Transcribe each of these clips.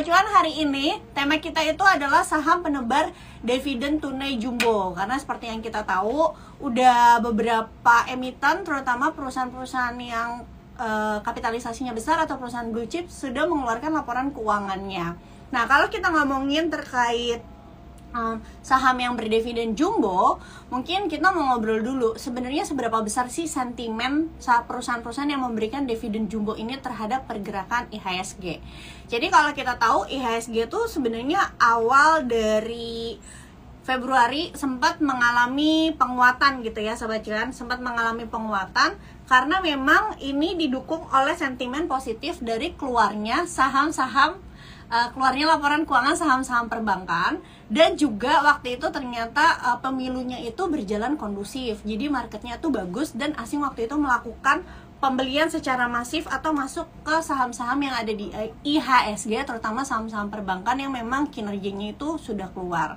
Cuan hari ini tema kita itu adalah saham penebar dividen tunai jumbo. Karena seperti yang kita tahu, udah beberapa emiten, terutama perusahaan-perusahaan yang kapitalisasinya besar atau perusahaan blue chip sudah mengeluarkan laporan keuangannya. Nah, kalau kita ngomongin terkait saham yang berdividen jumbo, mungkin kita mau ngobrol dulu sebenarnya seberapa besar sih sentimen perusahaan-perusahaan yang memberikan dividen jumbo ini terhadap pergerakan IHSG. Jadi kalau kita tahu IHSG itu sebenarnya awal dari Februari sempat mengalami penguatan gitu ya Sobat Cuan, sempat mengalami penguatan karena memang ini didukung oleh sentimen positif dari keluarnya saham-saham, keluarnya laporan keuangan saham-saham perbankan, dan juga waktu itu ternyata pemilunya itu berjalan kondusif, jadi marketnya tuh bagus dan asing waktu itu melakukan pembelian secara masif atau masuk ke saham-saham yang ada di IHSG, terutama saham-saham perbankan yang memang kinerjanya itu sudah keluar.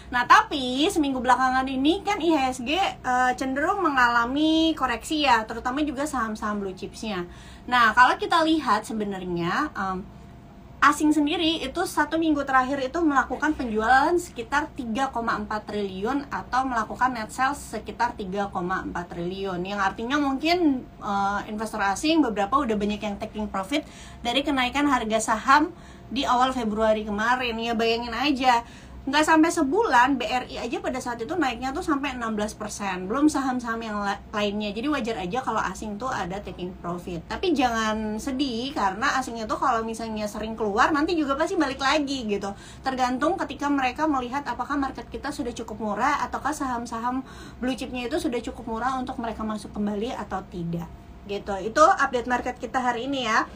Nah, tapi seminggu belakangan ini kan IHSG cenderung mengalami koreksi ya, terutama juga saham-saham blue chipsnya. Nah, kalau kita lihat sebenarnya asing sendiri itu 1 minggu terakhir itu melakukan penjualan sekitar 3,4 triliun atau melakukan net sales sekitar 3,4 triliun, yang artinya mungkin investor asing beberapa udah banyak yang taking profit dari kenaikan harga saham di awal Februari kemarin. Ya bayangin aja, nggak sampai sebulan BRI aja pada saat itu naiknya tuh sampai 16%, belum saham-saham yang lainnya. Jadi wajar aja kalau asing tuh ada taking profit. Tapi jangan sedih karena asingnya tuh kalau misalnya sering keluar nanti juga pasti balik lagi gitu. Tergantung ketika mereka melihat apakah market kita sudah cukup murah ataukah saham-saham blue chipnya itu sudah cukup murah untuk mereka masuk kembali atau tidak gitu. Itu update market kita hari ini ya.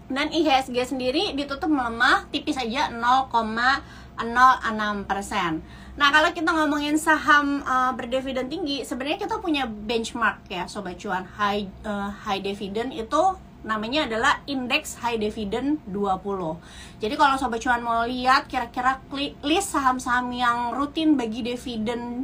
Dan IHSG sendiri ditutup melemah tipis aja 0,06%. Nah, kalau kita ngomongin saham berdividen tinggi, sebenarnya kita punya benchmark ya Sobat Cuan. High dividend itu namanya adalah indeks high dividend 20. Jadi kalau Sobat Cuan mau lihat kira-kira list saham-saham yang rutin bagi dividen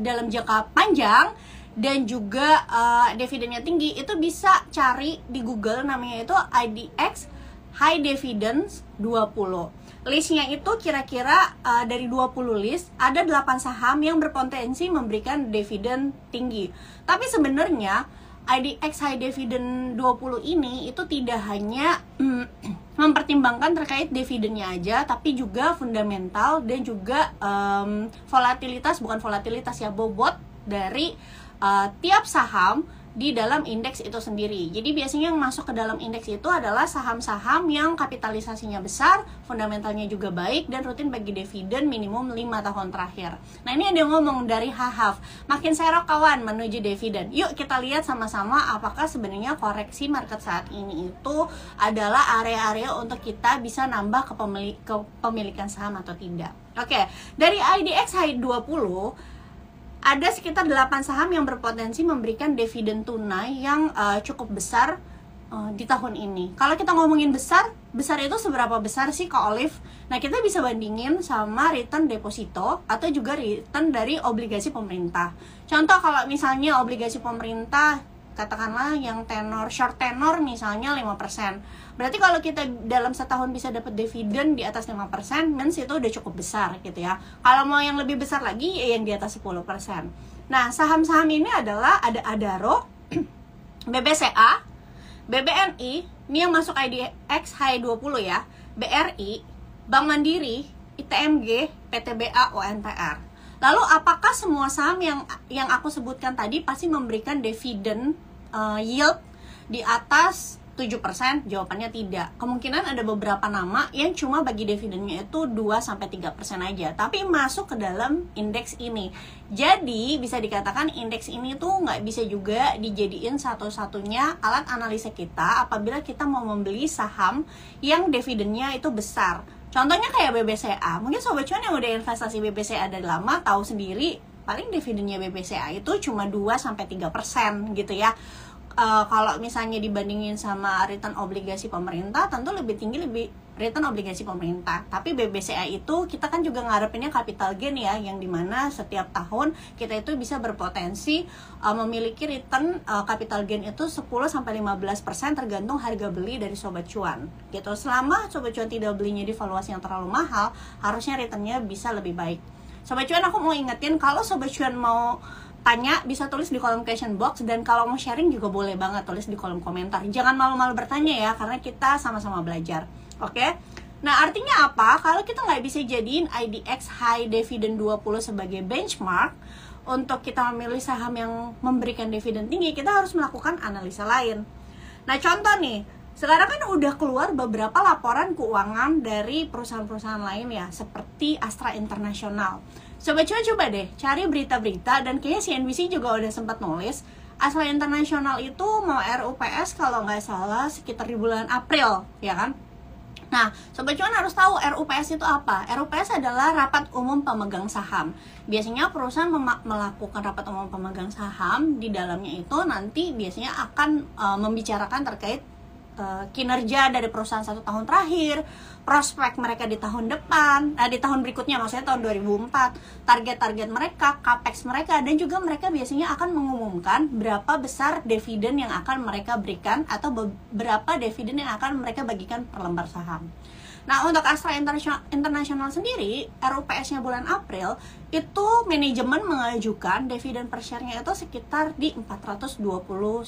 dalam jangka panjang dan juga dividennya tinggi, itu bisa cari di Google, namanya itu IDX High Dividends 20. Listnya itu kira-kira dari 20 list ada 8 saham yang berpotensi memberikan dividen tinggi. Tapi sebenarnya IDX High Dividend 20 ini itu tidak hanya mempertimbangkan terkait dividennya aja, tapi juga fundamental dan juga volatilitas, bukan volatilitas ya, bobot dari tiap saham di dalam indeks itu sendiri. Jadi biasanya yang masuk ke dalam indeks itu adalah saham-saham yang kapitalisasinya besar, fundamentalnya juga baik, dan rutin bagi dividen minimum 5 tahun terakhir. Nah, ini ada yang ngomong dari Hahaf, makin serok kawan menuju dividen. Yuk kita lihat sama-sama apakah sebenarnya koreksi market saat ini itu adalah area-area untuk kita bisa nambah kepemilikan saham atau tidak. Oke, dari IDX High 20 ada sekitar 8 saham yang berpotensi memberikan dividen tunai yang cukup besar di tahun ini. Kalau kita ngomongin besar itu seberapa besar sih Kak Olive? Nah, kita bisa bandingin sama return deposito atau juga return dari obligasi pemerintah. Contoh kalau misalnya obligasi pemerintah katakanlah yang short tenor misalnya 5%. Berarti kalau kita dalam setahun bisa dapat dividen di atas 5%, means itu udah cukup besar gitu ya. Kalau mau yang lebih besar lagi, ya yang di atas 10%. Nah, saham-saham ini adalah ada Adaro, BBCA, BBNI, ini yang masuk IDX High 20 ya, BRI, Bank Mandiri, ITMG, PTBA, ONTR. Lalu apakah semua saham yang aku sebutkan tadi pasti memberikan dividen yield di atas 7%? Jawabannya tidak. Kemungkinan ada beberapa nama yang cuma bagi dividennya itu 2-3% aja, tapi masuk ke dalam indeks ini. Jadi bisa dikatakan indeks ini tuh nggak bisa juga dijadiin satu-satunya alat analisa kita apabila kita mau membeli saham yang dividennya itu besar. Contohnya kayak BBCA, mungkin Sobat Cuan yang udah investasi BBCA dari lama tahu sendiri, paling dividennya BBCA itu cuma 2-3% gitu ya. Kalau misalnya dibandingin sama return obligasi pemerintah, tentu lebih tinggi, return obligasi pemerintah. Tapi BBCA itu kita kan juga ngarepinnya capital gain ya, yang dimana setiap tahun kita itu bisa berpotensi memiliki return capital gain itu 10-15% tergantung harga beli dari Sobat Cuan gitu. Selama Sobat Cuan tidak belinya di valuasi yang terlalu mahal, harusnya returnnya bisa lebih baik. Sobat Cuan, aku mau ingetin kalau Sobat Cuan mau tanya bisa tulis di kolom question box, dan kalau mau sharing juga boleh banget tulis di kolom komentar. Jangan malu-malu bertanya ya, karena kita sama-sama belajar. Oke? Nah, artinya apa? Kalau kita nggak bisa jadiin IDX High Dividend 20 sebagai benchmark untuk kita memilih saham yang memberikan dividen tinggi, kita harus melakukan analisa lain. Nah, contoh nih, sekarang kan udah keluar beberapa laporan keuangan dari perusahaan-perusahaan lain ya, seperti Astra International. Sobat Cuan coba deh cari berita-berita, dan kayaknya CNBC juga udah sempat nulis Astra International itu mau RUPS kalau nggak salah sekitar di bulan April, ya kan? Nah, Sobat Cuan harus tahu RUPS itu apa. RUPS adalah rapat umum pemegang saham. Biasanya perusahaan melakukan rapat umum pemegang saham, di dalamnya itu nanti biasanya akan membicarakan terkait kinerja dari perusahaan 1 tahun terakhir, prospek mereka di tahun depan, di tahun berikutnya, maksudnya tahun 2004, target-target mereka, capex mereka, dan juga mereka biasanya akan mengumumkan berapa besar dividen yang akan mereka berikan atau berapa dividen yang akan mereka bagikan per lembar saham. Nah, untuk Astra International sendiri, RUPS-nya bulan April, itu manajemen mengajukan dividen per share-nya itu sekitar di Rp421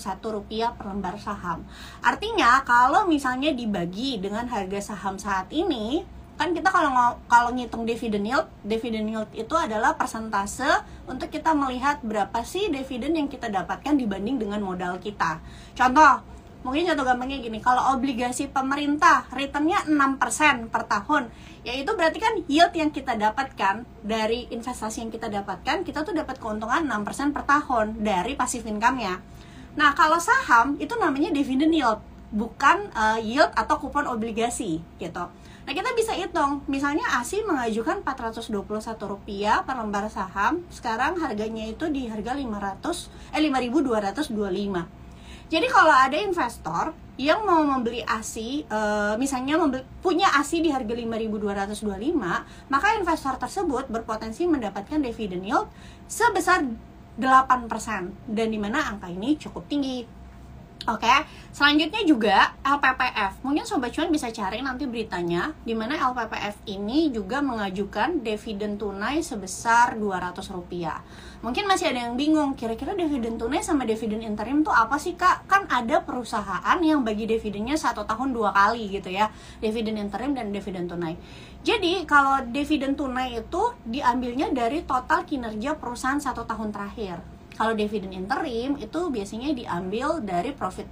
per lembar saham. Artinya, kalau misalnya dibagi dengan harga saham saat ini, kan kita kalau ngitung dividen yield itu adalah persentase untuk kita melihat berapa sih dividen yang kita dapatkan dibanding dengan modal kita. Contoh, mungkin contoh gampangnya gini, kalau obligasi pemerintah returnnya 6% per tahun, yaitu berarti kan yield yang kita dapatkan dari investasi yang kita dapatkan, kita tuh dapat keuntungan 6% per tahun dari passive income-nya. Nah, kalau saham itu namanya dividend yield, bukan yield atau kupon obligasi gitu. Nah, kita bisa hitung, misalnya ASI mengajukan Rp421 per lembar saham, sekarang harganya itu di harga 5.225. Jadi kalau ada investor yang mau membeli ASI, misalnya punya ASI di harga 5.225, maka investor tersebut berpotensi mendapatkan dividend yield sebesar 8%, dan dimana angka ini cukup tinggi. Oke, selanjutnya juga LPPF. Mungkin Sobat Cuan bisa cari nanti beritanya, di mana LPPF ini juga mengajukan dividen tunai sebesar Rp200. Mungkin masih ada yang bingung, kira-kira dividen tunai sama dividen interim tuh apa sih Kak? Kan ada perusahaan yang bagi dividennya 1 tahun 2 kali gitu ya, dividen interim dan dividen tunai. Jadi kalau dividen tunai itu diambilnya dari total kinerja perusahaan 1 tahun terakhir. Kalau dividen interim itu biasanya diambil dari profit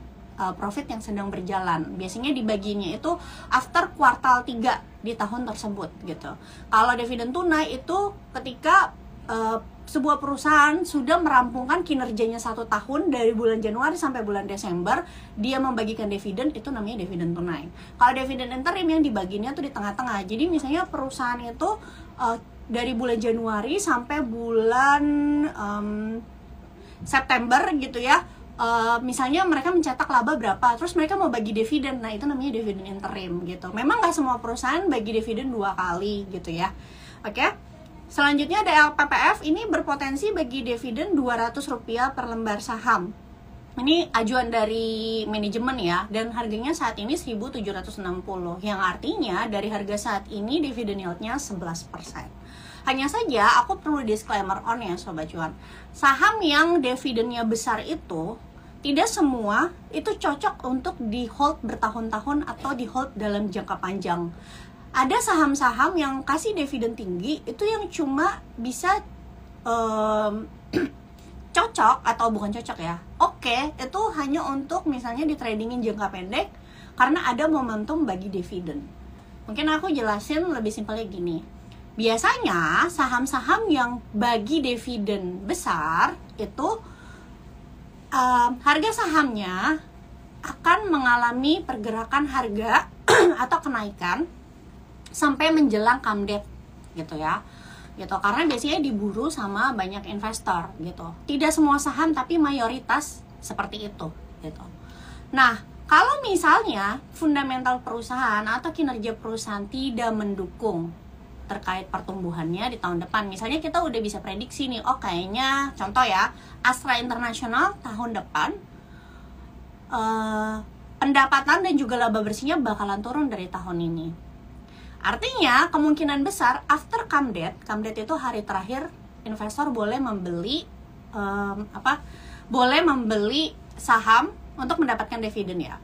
yang sedang berjalan. Biasanya dibaginya itu after kuartal 3 di tahun tersebut gitu. Kalau dividen tunai itu ketika sebuah perusahaan sudah merampungkan kinerjanya 1 tahun dari bulan Januari sampai bulan Desember, dia membagikan dividen, itu namanya dividen tunai. Kalau dividen interim yang dibaginya tuh di tengah-tengah. Jadi misalnya perusahaan itu dari bulan Januari sampai bulan September gitu ya, misalnya mereka mencetak laba berapa, terus mereka mau bagi dividen, nah itu namanya dividen interim gitu. Memang nggak semua perusahaan bagi dividen 2 kali gitu ya. Oke, selanjutnya ada LPPF, ini berpotensi bagi dividen Rp200 per lembar saham. Ini ajuan dari manajemen ya, dan harganya saat ini 1.760, yang artinya dari harga saat ini dividen yieldnya 11%. Hanya saja aku perlu disclaimer on ya Sobat Cuan, saham yang dividennya besar itu tidak semua itu cocok untuk di hold bertahun-tahun atau di hold dalam jangka panjang. Ada saham-saham yang kasih dividen tinggi itu yang cuma bisa cocok atau bukan cocok ya, oke, itu hanya untuk misalnya di tradingin jangka pendek karena ada momentum bagi dividen. Mungkin aku jelasin lebih simpelnya gini. Biasanya saham-saham yang bagi dividen besar itu harga sahamnya akan mengalami pergerakan harga atau kenaikan sampai menjelang come date gitu ya, gitu, karena biasanya diburu sama banyak investor gitu. Tidak semua saham tapi mayoritas seperti itu gitu. Nah, Kalau misalnya fundamental perusahaan atau kinerja perusahaan tidak mendukung terkait pertumbuhannya di tahun depan, misalnya kita udah bisa prediksi nih, oh kayaknya contoh ya, Astra International tahun depan pendapatan dan juga laba bersihnya bakalan turun dari tahun ini. Artinya kemungkinan besar after come date itu hari terakhir investor boleh membeli boleh membeli saham untuk mendapatkan dividen ya.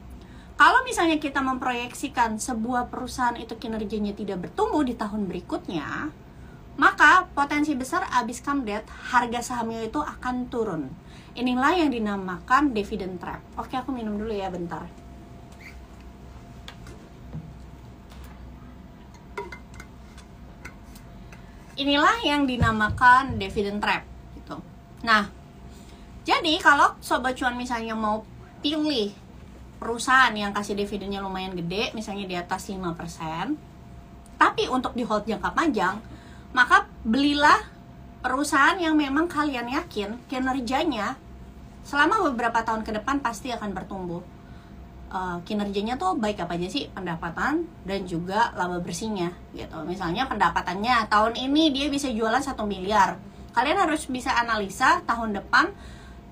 Kalau misalnya kita memproyeksikan sebuah perusahaan itu kinerjanya tidak bertumbuh di tahun berikutnya, maka potensi besar abis come date harga sahamnya itu akan turun. Inilah yang dinamakan dividend trap. Oke, aku minum dulu ya bentar. Inilah yang dinamakan dividend trap gitu. Nah, jadi kalau Sobat Cuan misalnya mau pilih perusahaan yang kasih dividennya lumayan gede, misalnya di atas 5%, tapi untuk di hold jangka panjang, maka belilah perusahaan yang memang kalian yakin kinerjanya selama beberapa tahun ke depan pasti akan bertumbuh. Kinerjanya tuh baik apa aja sih? Pendapatan dan juga laba bersihnya gitu. Misalnya pendapatannya tahun ini dia bisa jualan 1 miliar. Kalian harus bisa analisa tahun depan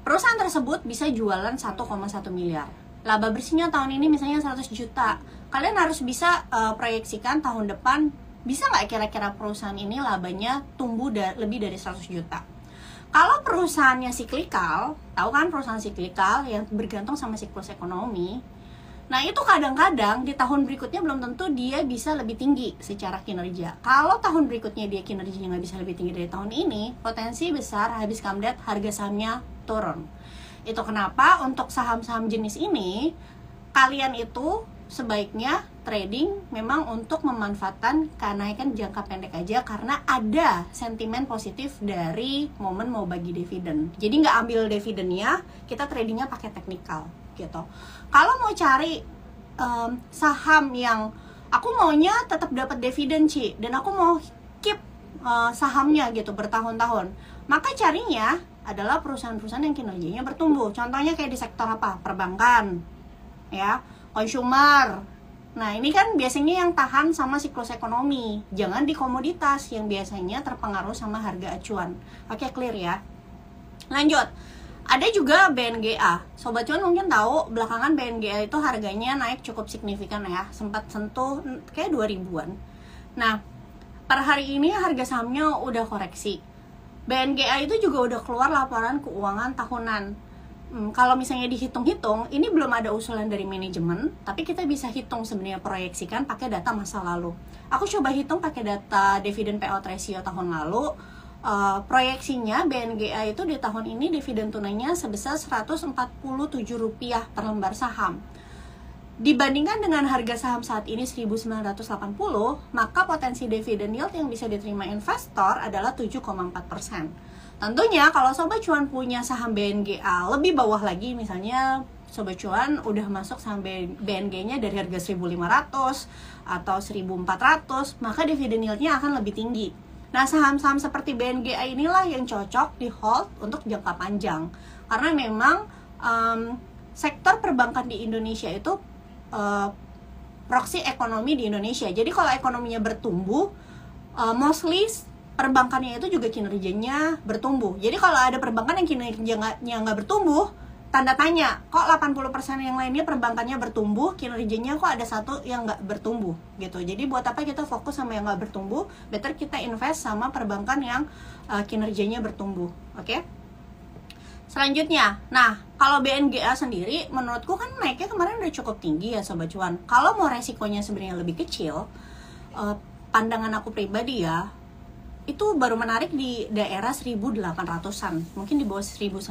perusahaan tersebut bisa jualan 1,1 miliar. Laba bersihnya tahun ini misalnya 100 juta. Kalian harus bisa proyeksikan tahun depan bisa nggak kira-kira perusahaan ini labanya tumbuh lebih dari 100 juta. Kalau perusahaannya siklikal, tahu kan perusahaan siklikal yang bergantung sama siklus ekonomi. Nah itu kadang-kadang di tahun berikutnya belum tentu dia bisa lebih tinggi secara kinerja. Kalau tahun berikutnya dia kinerjanya nggak bisa lebih tinggi dari tahun ini, potensi besar habis come date harga sahamnya turun. Itu kenapa untuk saham-saham jenis ini kalian itu sebaiknya trading memang untuk memanfaatkan kenaikan jangka pendek aja, karena ada sentimen positif dari momen mau bagi dividen. Jadi nggak ambil dividennya, kita tradingnya pakai teknikal gitu. Kalau mau cari saham yang aku maunya tetap dapat dividen Ci, dan aku mau keep sahamnya gitu bertahun-tahun, maka carinya adalah perusahaan-perusahaan yang kinerjanya bertumbuh. Contohnya kayak di sektor apa? Perbankan, ya, consumer. Nah ini kan biasanya yang tahan sama siklus ekonomi. Jangan di komoditas yang biasanya terpengaruh sama harga acuan. Oke, clear ya. Lanjut. Ada juga BNGA. Sobat Cuan mungkin tahu belakangan BNGA itu harganya naik cukup signifikan ya. Sempat sentuh kayak 2000-an. Nah, per hari ini harga sahamnya udah koreksi. BNGA itu juga udah keluar laporan keuangan tahunan. Kalau misalnya dihitung-hitung, ini belum ada usulan dari manajemen, tapi kita bisa hitung sebenarnya, proyeksikan pakai data masa lalu. Aku coba hitung pakai data dividend payout ratio tahun lalu. Proyeksinya BNGA itu di tahun ini dividen tunainya sebesar Rp147 per lembar saham. Dibandingkan dengan harga saham saat ini 1.980, maka potensi dividen yield yang bisa diterima investor adalah 7,4%. Tentunya kalau Sobat Cuan punya saham BNGA lebih bawah lagi, misalnya Sobat Cuan udah masuk saham BNG-nya dari harga 1.500 atau 1.400, maka dividen yield-nya akan lebih tinggi. Nah, saham-saham seperti BNGA inilah yang cocok di hold untuk jangka panjang. Karena memang sektor perbankan di Indonesia itu proksi ekonomi di Indonesia. Jadi kalau ekonominya bertumbuh, mostly perbankannya itu juga kinerjanya bertumbuh. Jadi kalau ada perbankan yang kinerjanya nggak bertumbuh, tanda tanya, kok 80% yang lainnya perbankannya bertumbuh, kinerjanya kok ada satu yang nggak bertumbuh gitu. Jadi buat apa kita fokus sama yang nggak bertumbuh, better kita invest sama perbankan yang kinerjanya bertumbuh. Oke? Selanjutnya, nah kalau BNGA sendiri menurutku kan naiknya kemarin udah cukup tinggi ya Sobat Cuan. Kalau mau resikonya sebenarnya lebih kecil, pandangan aku pribadi ya, itu baru menarik di daerah 1.800-an, mungkin di bawah 1.900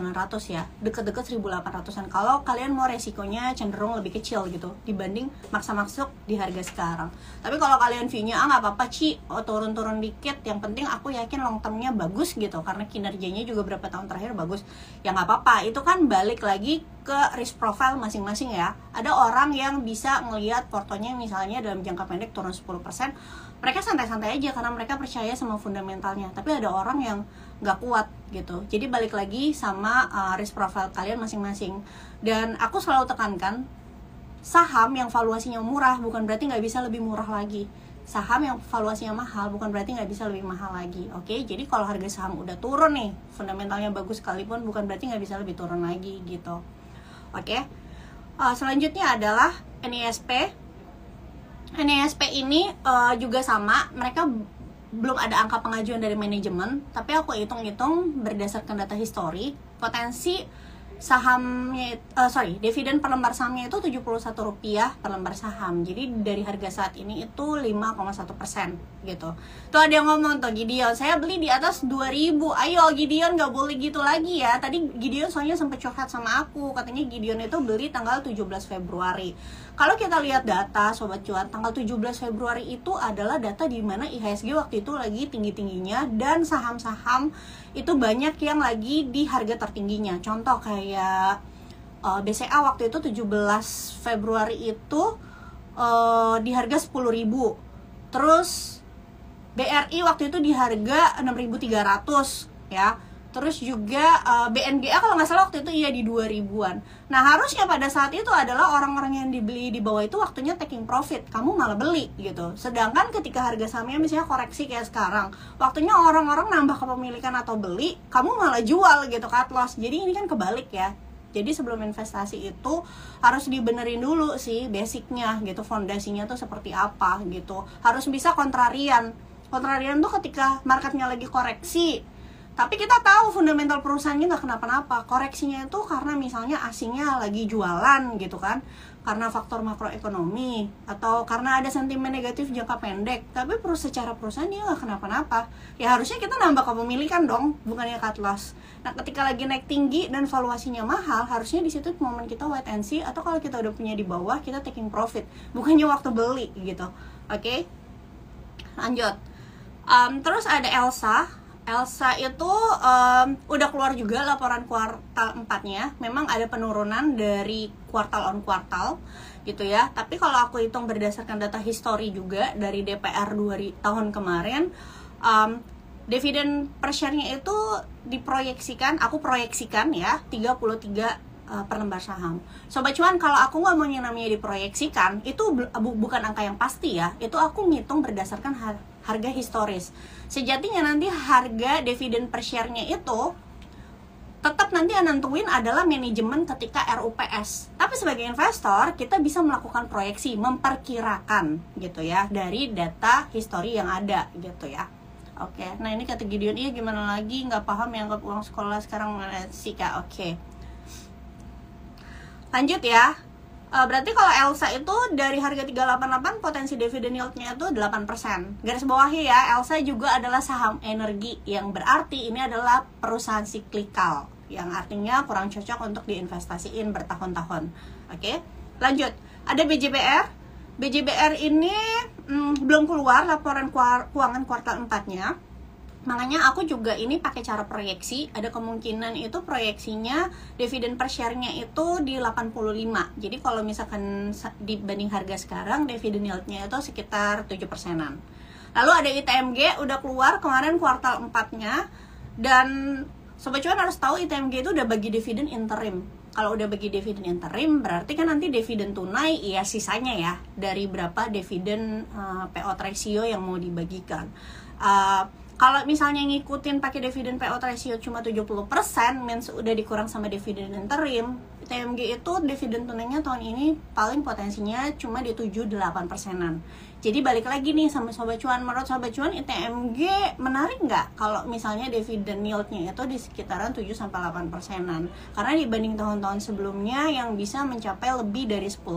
ya, deket-deket 1.800-an. Kalau kalian mau resikonya cenderung lebih kecil gitu dibanding maksa masuk di harga sekarang. Tapi kalau kalian view-nya nggak apa-apa Ci, turun-turun dikit, yang penting aku yakin long term-nya bagus gitu, karena kinerjanya juga berapa tahun terakhir bagus, ya nggak apa-apa. Itu kan balik lagi ke risk profile masing-masing ya. Ada orang yang bisa ngelihat portonya misalnya dalam jangka pendek turun 10%, mereka santai-santai aja karena mereka percaya sama fundamentalnya. Tapi ada orang yang nggak kuat gitu. Jadi balik lagi sama risk profile kalian masing-masing. Dan aku selalu tekankan, saham yang valuasinya murah bukan berarti nggak bisa lebih murah lagi. Saham yang valuasinya mahal bukan berarti nggak bisa lebih mahal lagi. Oke, jadi kalau harga saham udah turun nih, fundamentalnya bagus sekalipun, bukan berarti nggak bisa lebih turun lagi gitu. Oke, selanjutnya adalah NISP. NISP ini juga sama, mereka belum ada angka pengajuan dari manajemen, tapi aku hitung-hitung berdasarkan data histori, potensi sahamnya, dividen per lembar sahamnya itu Rp71 per lembar saham. Jadi dari harga saat ini itu 5,1% gitu. Tuh ada yang ngomong tuh, Gideon, saya beli di atas 2.000. Ayo Gideon, gak boleh gitu lagi ya. Tadi Gideon soalnya sempat curhat sama aku, katanya Gideon itu beli tanggal 17 Februari. Kalau kita lihat data Sobat Cuan, tanggal 17 Februari itu adalah data di mana IHSG waktu itu lagi tinggi-tingginya dan saham-saham itu banyak yang lagi di harga tertingginya. Contoh kayak BCA waktu itu 17 Februari itu di harga 10.000. Terus BRI waktu itu di harga 6.300 ya. Terus juga BNGA kalau nggak salah waktu itu iya di 2000-an. Nah harusnya pada saat itu adalah orang-orang yang dibeli di bawah itu waktunya taking profit, kamu malah beli gitu. Sedangkan ketika harga sahamnya misalnya koreksi kayak sekarang, waktunya orang-orang nambah kepemilikan atau beli, kamu malah jual gitu, cut loss. Jadi ini kan kebalik ya. Jadi sebelum investasi itu harus dibenerin dulu sih basicnya gitu, fondasinya tuh seperti apa gitu. Harus bisa kontrarian. Kontrarian tuh ketika marketnya lagi koreksi, tapi kita tahu fundamental perusahaannya nggak kenapa-napa. Koreksinya itu karena misalnya asingnya lagi jualan gitu kan, karena faktor makroekonomi atau karena ada sentimen negatif jangka pendek. Tapi secara perusahaan dia nggak kenapa-napa. Ya harusnya kita nambah kepemilikan dong, bukannya cut loss. Nah ketika lagi naik tinggi dan valuasinya mahal, harusnya di situ momen kita wait and see, atau kalau kita udah punya di bawah kita taking profit, bukannya waktu beli gitu. Oke, lanjut. Terus ada Elsa itu udah keluar juga laporan kuartal 4-nya. Memang ada penurunan dari kuartal on kuartal gitu ya. Tapi kalau aku hitung berdasarkan data histori juga dari DPR tahun kemarin, dividen per share-nya itu diproyeksikan, aku proyeksikan ya 33 per lembar saham. Sobat Cuan, kalau aku nggak mau yang namanya diproyeksikan, itu bukan angka yang pasti ya. Itu aku ngitung berdasarkan harga historis. Sejatinya nanti harga dividen per share-nya itu tetap nanti yang nentuin adalah manajemen ketika RUPS. Tapi sebagai investor, kita bisa melakukan proyeksi, memperkirakan gitu ya, dari data histori yang ada gitu ya. Oke, nah ini kata Gideon, iya gimana lagi, nggak paham yang uang sekolah sekarang sih Kak. Oke. Lanjut ya. Berarti kalau Elsa itu dari harga 388 potensi dividen yield-nya itu 8%. Garis bawahi ya, Elsa juga adalah saham energi, yang berarti ini adalah perusahaan siklikal, yang artinya kurang cocok untuk diinvestasiin bertahun-tahun. Oke, lanjut. Ada BJBR. BJBR ini belum keluar laporan keuangan kuartal 4-nya. Makanya aku juga ini pakai cara proyeksi. Ada kemungkinan itu proyeksinya dividen per share-nya itu di 85. Jadi kalau misalkan dibanding harga sekarang, dividen yield-nya itu sekitar 7%-an. Lalu ada ITMG udah keluar kemarin kuartal 4-nya. Dan Sobat Cuan harus tahu ITMG itu udah bagi dividen interim. Kalau udah bagi dividen interim, berarti kan nanti dividen tunai ya sisanya ya, dari berapa dividen payout ratio yang mau dibagikan. Kalau misalnya ngikutin pakai dividen payout ratio cuma 70%, means udah dikurang sama dividen interim, ITMG itu dividen tunainya tahun ini paling potensinya cuma di 7-8%-an. Jadi balik lagi nih sama Sobat Cuan, menurut Sobat Cuan ITMG menarik nggak kalau misalnya dividen yield-nya itu di sekitaran 7-8%-an? Karena dibanding tahun-tahun sebelumnya yang bisa mencapai lebih dari 10%.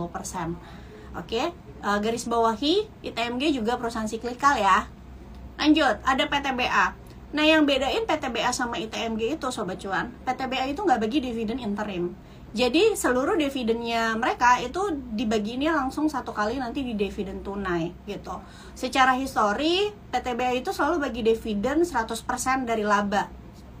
Oke, garis bawahi ITMG juga perusahaan siklikal ya. Lanjut, ada PTBA. Nah yang bedain PTBA sama ITMG itu Sobat Cuan, PTBA itu nggak bagi dividen interim. Jadi seluruh dividennya mereka itu dibagiinnya langsung satu kali nanti di dividen tunai gitu. Secara histori, PTBA itu selalu bagi dividen 100% dari laba.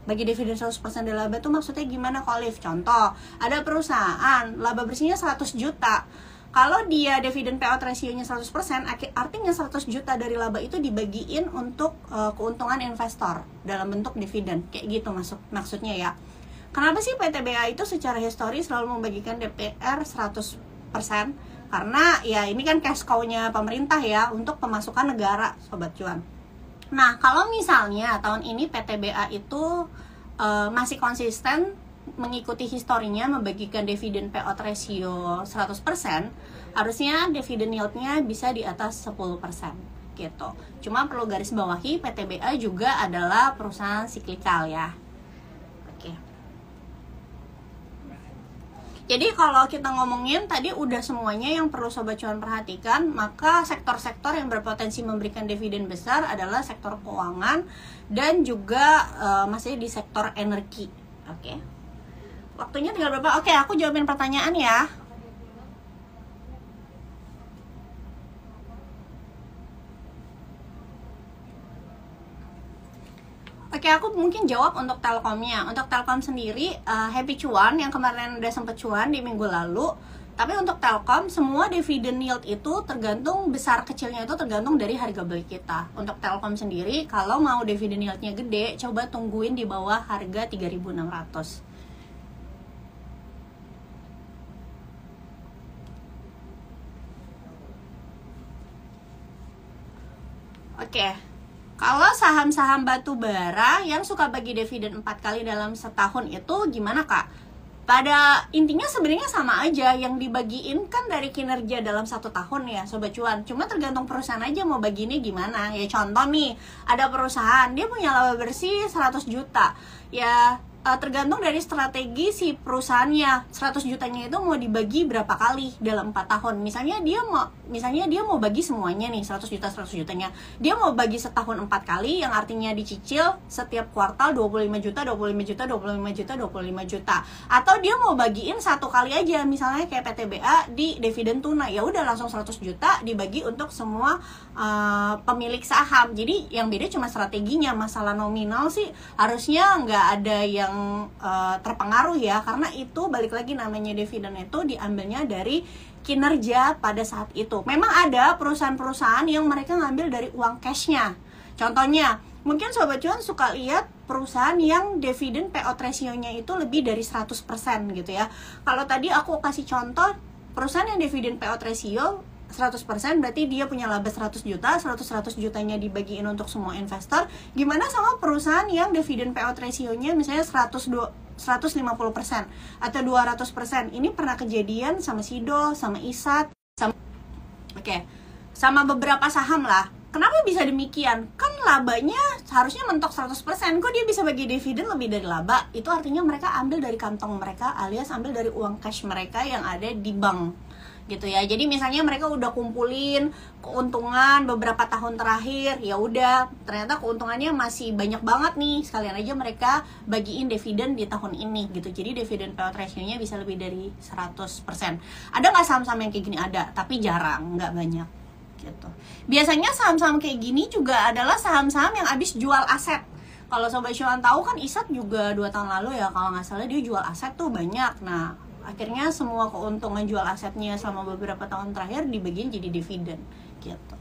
Bagi dividen 100% dari laba itu maksudnya gimana, Kolif? Contoh, ada perusahaan laba bersihnya 100 juta. Kalau dia dividen payout ratio-nya 100%, artinya 100 juta dari laba itu dibagiin untuk keuntungan investor dalam bentuk dividen. Kayak gitu maksudnya ya. Kenapa sih PTBA itu secara historis selalu membagikan DPR 100%? Karena ya ini kan cash cow-nya pemerintah ya untuk pemasukan negara, Sobat Cuan. Nah, kalau misalnya tahun ini PTBA itu masih konsisten mengikuti historinya membagikan dividen payout ratio 100%, harusnya dividen yield-nya bisa di atas 10% gitu. Cuma perlu garis bawahi, PTBA juga adalah perusahaan siklikal ya. Oke. Jadi kalau kita ngomongin tadi udah semuanya yang perlu Sobat Cuan perhatikan, maka sektor-sektor yang berpotensi memberikan dividen besar adalah sektor keuangan dan juga masih di sektor energi. Oke. Waktunya tinggal berapa? Oke, aku jawabin pertanyaan ya. Oke, aku mungkin jawab untuk Telkomnya. Untuk Telkom sendiri, happy cuan yang kemarin udah sempet cuan di minggu lalu. Tapi untuk Telkom, semua dividen yield itu tergantung besar kecilnya itu tergantung dari harga beli kita. Untuk Telkom sendiri, kalau mau dividen yieldnya gede, coba tungguin di bawah harga 3.600. Oke. Kalau saham-saham batu bara yang suka bagi dividen 4 kali dalam setahun itu gimana, Kak? Pada intinya sebenarnya sama aja, yang dibagiin kan dari kinerja dalam 1 tahun ya Sobat Cuan. Cuma tergantung perusahaan aja mau bagiinnya gimana. Ya contoh nih, ada perusahaan dia punya laba bersih 100 juta. Ya tergantung dari strategi si perusahaannya. 100 jutanya itu mau dibagi berapa kali dalam 4 tahun. Misalnya dia mau bagi semuanya nih 100 jutanya. Dia mau bagi setahun 4 kali, yang artinya dicicil setiap kuartal 25 juta, 25 juta, 25 juta, 25 juta. Atau dia mau bagiin satu kali aja, misalnya kayak PTBA di dividen tunai. Ya udah langsung 100 juta dibagi untuk semua pemilik saham. Jadi yang beda cuma strateginya. Masalah nominal sih harusnya nggak ada yang terpengaruh ya, karena itu balik lagi namanya dividen itu diambilnya dari kinerja pada saat itu. Memang ada perusahaan-perusahaan yang mereka ngambil dari uang cashnya. Contohnya, mungkin Sobat Cuan suka lihat perusahaan yang dividen payout ratio-nya itu lebih dari 100% gitu ya. Kalau tadi aku kasih contoh perusahaan yang dividen payout ratio 100% berarti dia punya laba 100 juta, 100 jutanya dibagiin untuk semua investor. Gimana sama perusahaan yang dividen payout ratio-nya misalnya 150% atau 200%. Ini pernah kejadian sama Sido, sama Isat, sama beberapa saham lah. Kenapa bisa demikian? Kan labanya harusnya mentok 100%. Kok dia bisa bagi dividen lebih dari laba? Itu artinya mereka ambil dari kantong mereka alias ambil dari uang cash mereka yang ada di bank gitu ya. Jadi misalnya mereka udah kumpulin keuntungan beberapa tahun terakhir, ya udah ternyata keuntungannya masih banyak banget nih, sekalian aja mereka bagiin dividen di tahun ini gitu. Jadi dividen payout ratio-nya bisa lebih dari 100%. Ada nggak saham-saham yang kayak gini? Ada, tapi jarang, nggak banyak gitu. Biasanya saham-saham kayak gini juga adalah saham-saham yang habis jual aset. Kalau Sobat Cuan tahu kan Isat juga 2 tahun lalu ya kalau nggak salah dia jual aset tuh banyak. Nah akhirnya semua keuntungan jual asetnya selama beberapa tahun terakhir dibagiin jadi dividen gitu.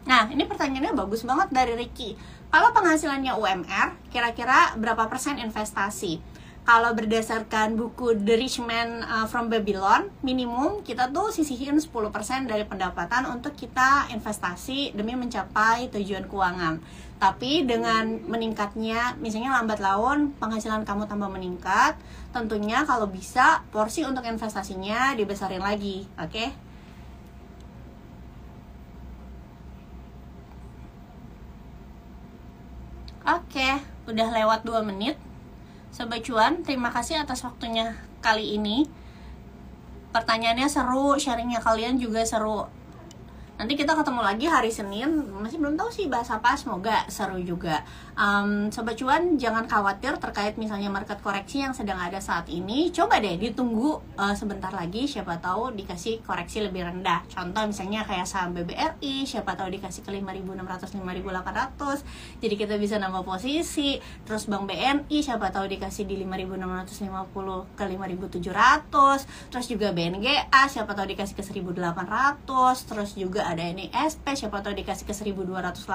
Nah ini pertanyaannya bagus banget dari Ricky. Kalau penghasilannya UMR, kira-kira berapa persen investasi? Kalau berdasarkan buku The Rich Man from Babylon, minimum kita tuh sisihin 10% dari pendapatan untuk kita investasi demi mencapai tujuan keuangan. Tapi dengan meningkatnya, misalnya lambat laun penghasilan kamu tambah meningkat, tentunya kalau bisa porsi untuk investasinya dibesarin lagi, oke? Oke, udah lewat 2 menit. Sobat Cuan, terima kasih atas waktunya kali ini. Pertanyaannya seru, sharingnya kalian juga seru. Nanti kita ketemu lagi hari Senin. Masih belum tahu sih bahas apa, semoga seru juga. Sobat Cuan, jangan khawatir terkait misalnya market koreksi yang sedang ada saat ini. Coba deh ditunggu sebentar lagi, siapa tahu dikasih koreksi lebih rendah. Contoh misalnya kayak saham BBRI, siapa tahu dikasih ke 5.600, 5.800. Jadi kita bisa nambah posisi. Terus Bank BNI, siapa tahu dikasih di 5.650 ke 5.700. Terus juga BNGA, siapa tahu dikasih ke 1.800. Terus juga ada NISP, siapa tahu dikasih ke 1285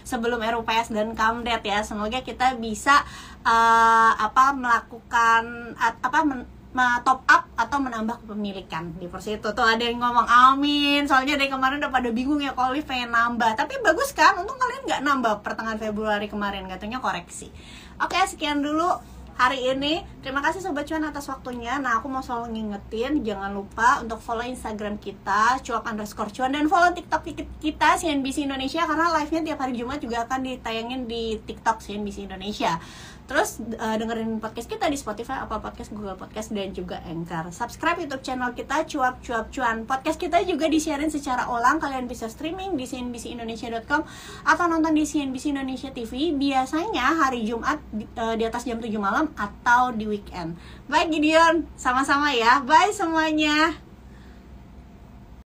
sebelum RUPS dan Kamdet ya. Semoga kita bisa melakukan top up atau menambah kepemilikan di Persito. Tuh ada yang ngomong amin, soalnya dari kemarin udah pada bingung ya, kalau Olive pengen nambah, tapi bagus kan, untung kalian nggak nambah pertengahan Februari kemarin, katanya koreksi. Oke, sekian dulu hari ini. Terima kasih Sobat Cuan atas waktunya. Nah, aku mau selalu ngingetin, jangan lupa untuk follow Instagram kita @cuap_cuan, dan follow TikTok kita CNBC Indonesia, karena live-nya tiap hari Jumat juga akan ditayangin di TikTok CNBC Indonesia. Terus dengerin podcast kita di Spotify, Apple Podcast, Google Podcast, dan juga Anchor. Subscribe YouTube channel kita Cuap Cuap Cuan. Podcast kita juga disiarin secara ulang. Kalian bisa streaming di cnbcindonesia.com atau nonton di CNBC Indonesia TV. Biasanya hari Jumat di atas jam 7 malam atau di weekend. Bye Gideon, sama-sama ya. Bye semuanya.